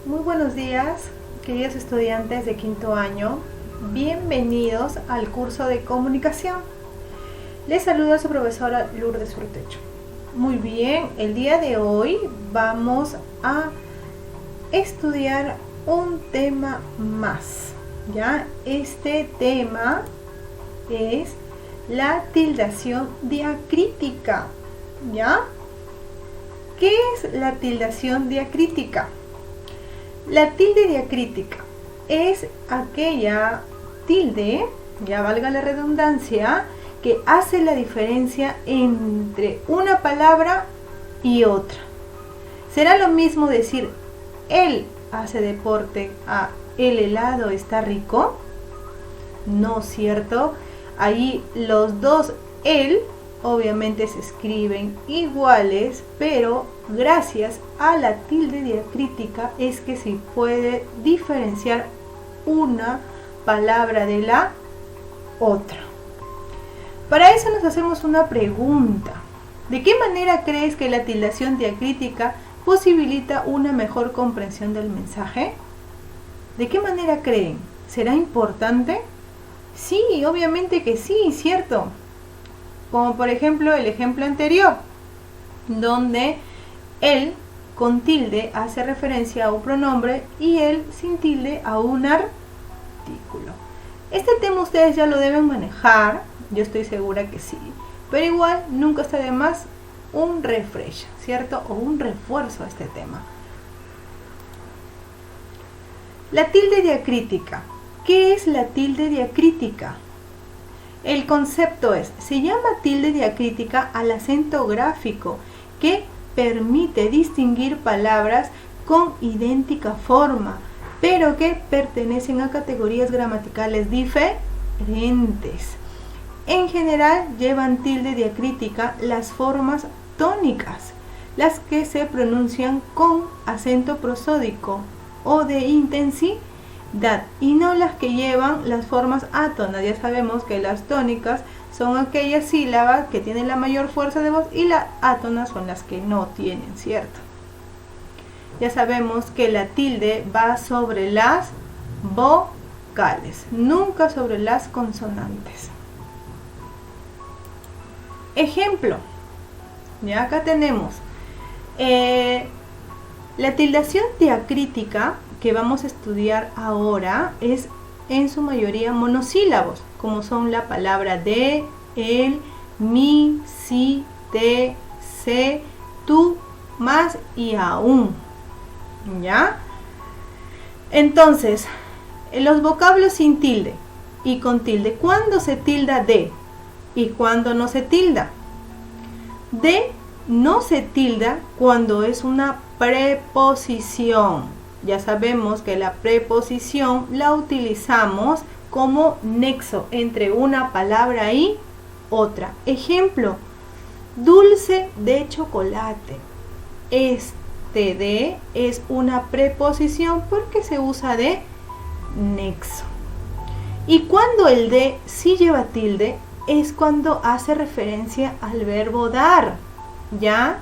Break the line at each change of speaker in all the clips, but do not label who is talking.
Muy buenos días, queridos estudiantes de quinto año. Bienvenidos al curso de comunicación. Les saluda su profesora Lourdes Urtecho. Muy bien, el día de hoy vamos a estudiar un tema más. ¿Ya? Este tema es la tildación diacrítica. ¿Ya? ¿Qué es la tildación diacrítica? La tilde diacrítica es aquella tilde, ya valga la redundancia, que hace la diferencia entre una palabra y otra. ¿Será lo mismo decir él hace deporte a el helado está rico? No, ¿cierto? Ahí los dos él obviamente se escriben iguales, pero gracias a la tilde diacrítica es que se puede diferenciar una palabra de la otra. Para eso nos hacemos una pregunta. ¿De qué manera crees que la tildación diacrítica posibilita una mejor comprensión del mensaje? ¿De qué manera creen? ¿Será importante? Sí, obviamente que sí, ¿cierto? Como por ejemplo el ejemplo anterior, donde él con tilde hace referencia a un pronombre y él sin tilde a un artículo. Este tema ustedes ya lo deben manejar, yo estoy segura que sí, pero igual nunca está de más un refresh, ¿cierto? O un refuerzo a este tema. La tilde diacrítica. ¿Qué es la tilde diacrítica? El concepto es, se llama tilde diacrítica al acento gráfico que permite distinguir palabras con idéntica forma, pero que pertenecen a categorías gramaticales diferentes. En general llevan tilde diacrítica las formas tónicas, las que se pronuncian con acento prosódico o de intensidad, y no las que llevan las formas átonas. Ya sabemos que las tónicas son aquellas sílabas que tienen la mayor fuerza de voz y las átonas son las que no tienen, ¿cierto? Ya sabemos que la tilde va sobre las vocales, nunca sobre las consonantes. Ejemplo, ya acá tenemos la tildación diacrítica que vamos a estudiar ahora es en su mayoría monosílabos, como son la palabra de, él, mi, si, te, se, tú, más y aún. ¿Ya? Entonces, los vocablos sin tilde y con tilde, ¿cuándo se tilda de y cuándo no se tilda? De no se tilda cuando es una preposición. Ya sabemos que la preposición la utilizamos como nexo entre una palabra y otra. Ejemplo, dulce de chocolate. Este de es una preposición porque se usa de nexo. Y cuando el de sí lleva tilde es cuando hace referencia al verbo dar. ¿Ya?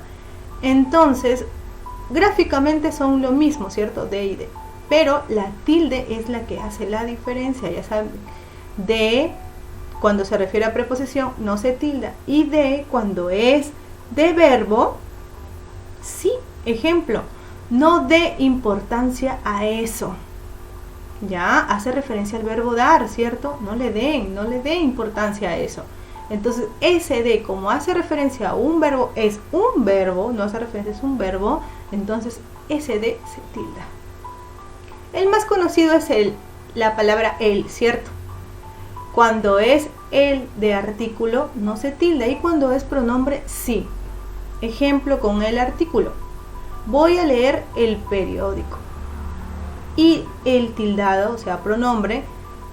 Entonces, gráficamente son lo mismo, ¿cierto? De y de. Pero la tilde es la que hace la diferencia. Ya saben, de cuando se refiere a preposición no se tilda. Y de cuando es de verbo, sí. Ejemplo, no dé importancia a eso. Ya hace referencia al verbo dar, ¿cierto? No le dé importancia a eso. Entonces, ese de, como hace referencia a un verbo, es un verbo, no hace referencia, es un verbo, entonces ese de se tilda. El más conocido es la palabra el, ¿cierto? Cuando es el de artículo, no se tilda, y cuando es pronombre, sí. Ejemplo con el artículo. Voy a leer el periódico. Y el tildado, o sea, pronombre,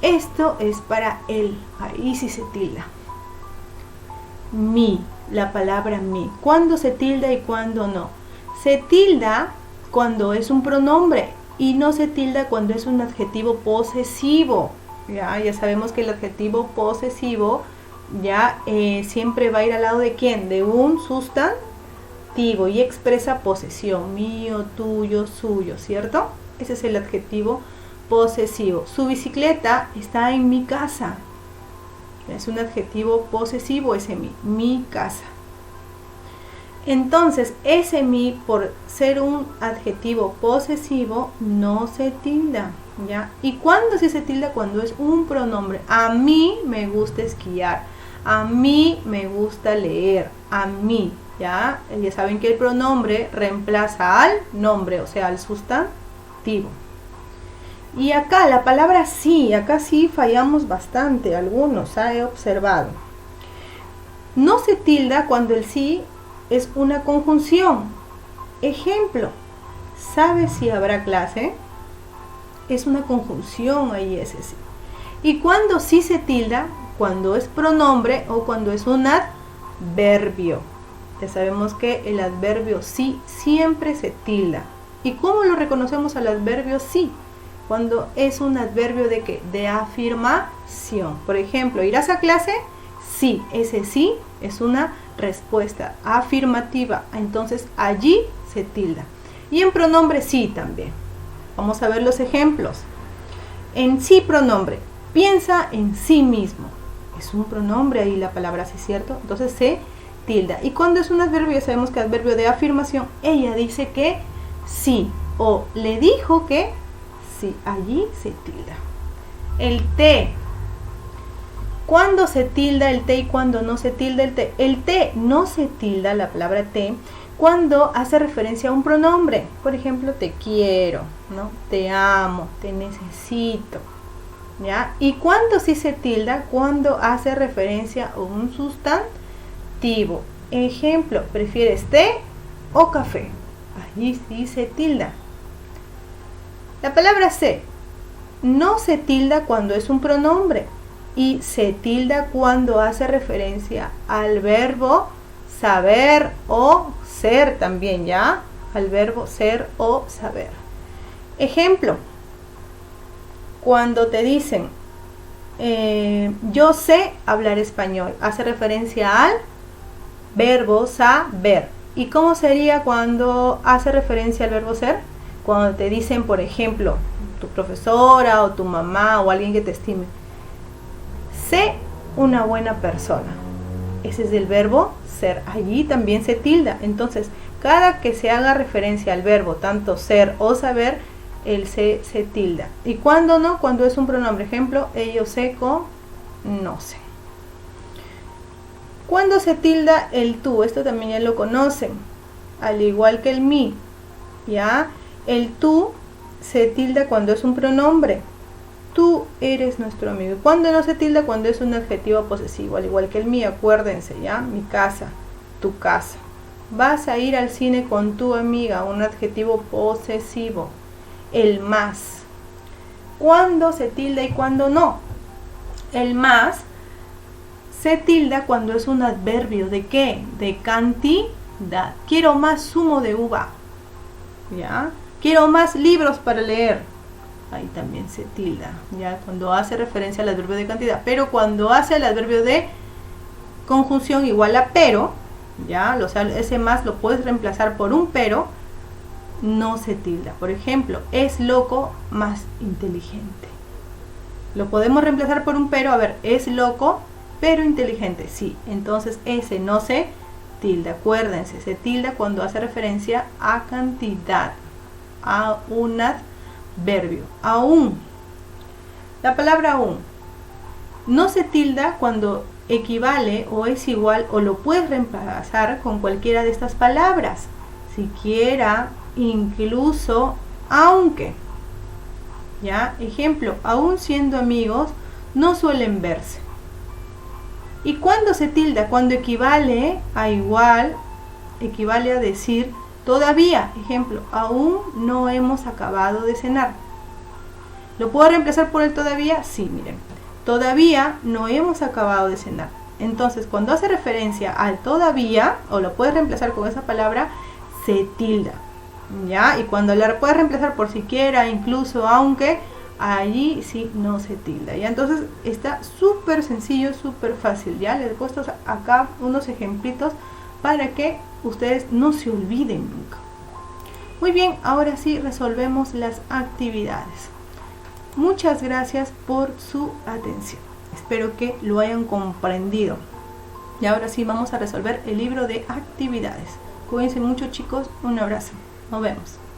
esto es para él, ahí sí se tilda. Mi, la palabra mi. ¿Cuándo se tilda y cuándo no? Se tilda cuando es un pronombre y no se tilda cuando es un adjetivo posesivo. Ya sabemos que el adjetivo posesivo siempre va a ir al lado de ¿quién? De un sustantivo y expresa posesión, mío, tuyo, suyo, ¿cierto? Ese es el adjetivo posesivo. Su bicicleta está en mi casa. Es un adjetivo posesivo ese mi casa. Entonces, ese mi, por ser un adjetivo posesivo, no se tilda, ¿ya? ¿Y cuándo sí se tilda? Cuando es un pronombre. A mí me gusta esquiar, a mí me gusta leer, a mí, ¿ya? Ya saben que el pronombre reemplaza al nombre, o sea, al sustantivo. Y acá, la palabra sí, acá sí fallamos bastante, algunos, he observado. No se tilda cuando el sí es una conjunción. Ejemplo, ¿sabes si habrá clase? Es una conjunción ahí ese sí. Y cuando sí se tilda, cuando es pronombre o cuando es un adverbio. Ya sabemos que el adverbio sí siempre se tilda. ¿Y cómo lo reconocemos al adverbio sí? Cuando es un adverbio de ¿qué? De afirmación. Por ejemplo, ¿irás a clase? Sí, ese sí es una respuesta afirmativa, entonces allí se tilda. Y en pronombre sí también. Vamos a ver los ejemplos. En sí pronombre, piensa en sí mismo. Es un pronombre ahí la palabra sí, ¿cierto? Entonces se tilda. Y cuando es un adverbio, ya sabemos que adverbio de afirmación, ella dice que sí o le dijo que sí, allí se tilda. El té. ¿Cuándo se tilda el té y cuándo no se tilda el té? El té no se tilda, la palabra té, cuando hace referencia a un pronombre. Por ejemplo, te quiero, ¿no? Te amo, te necesito, ¿ya? Y cuándo sí se tilda, cuando hace referencia a un sustantivo. Ejemplo, ¿prefieres té o café? Allí sí se tilda. La palabra sé no se tilda cuando es un pronombre. Y se tilda cuando hace referencia al verbo saber o ser también, ¿ya? Al verbo ser o saber. Ejemplo, cuando te dicen, yo sé hablar español, hace referencia al verbo saber. ¿Y cómo sería cuando hace referencia al verbo ser? Cuando te dicen, por ejemplo, tu profesora o tu mamá o alguien que te estime, sé una buena persona. Ese es el verbo ser. Allí también se tilda. Entonces, cada que se haga referencia al verbo, tanto ser o saber, el se tilda. ¿Y cuándo no? Cuando es un pronombre. Ejemplo, ellos se conocen. ¿Cuándo se tilda el tú? Esto también ya lo conocen. Al igual que el mi. ¿Ya? El tú se tilda cuando es un pronombre. Tú eres nuestro amigo. ¿Cuándo no se tilda? Cuando es un adjetivo posesivo, al igual que el mío, acuérdense, ¿ya? Mi casa, tu casa. Vas a ir al cine con tu amiga, un adjetivo posesivo. El más. ¿Cuándo se tilda y cuándo no? El más se tilda cuando es un adverbio. ¿De qué? De cantidad. Quiero más zumo de uva. ¿Ya? Quiero más libros para leer. Ahí también se tilda, ya, cuando hace referencia al adverbio de cantidad. Pero cuando hace el adverbio de conjunción igual a pero, ya, o sea, ese más lo puedes reemplazar por un pero, no se tilda. Por ejemplo, es loco más inteligente. Lo podemos reemplazar por un pero, a ver, es loco pero inteligente, sí. Entonces ese no se tilda, acuérdense, se tilda cuando hace referencia a cantidad, a un adverbio. Aún, la palabra aún no se tilda cuando equivale o es igual o lo puedes reemplazar con cualquiera de estas palabras, siquiera, incluso, aunque. ¿Ya? Ejemplo, aún siendo amigos no suelen verse. ¿Y cuándo se tilda? Cuando equivale a igual, equivale a decir todavía. Ejemplo, aún no hemos acabado de cenar. ¿Lo puedo reemplazar por el todavía? Sí, miren. Todavía no hemos acabado de cenar. Entonces, cuando hace referencia al todavía, o lo puedes reemplazar con esa palabra, se tilda. ¿Ya? Y cuando la puedes reemplazar por siquiera, incluso, aunque, allí sí no se tilda. ¿Ya? Entonces, está súper sencillo, súper fácil. ¿Ya? Les he puesto acá unos ejemplitos para que ustedes no se olviden nunca. Muy bien, ahora sí resolvemos las actividades. Muchas gracias por su atención. Espero que lo hayan comprendido. Y ahora sí vamos a resolver el libro de actividades. Cuídense mucho, chicos. Un abrazo. Nos vemos.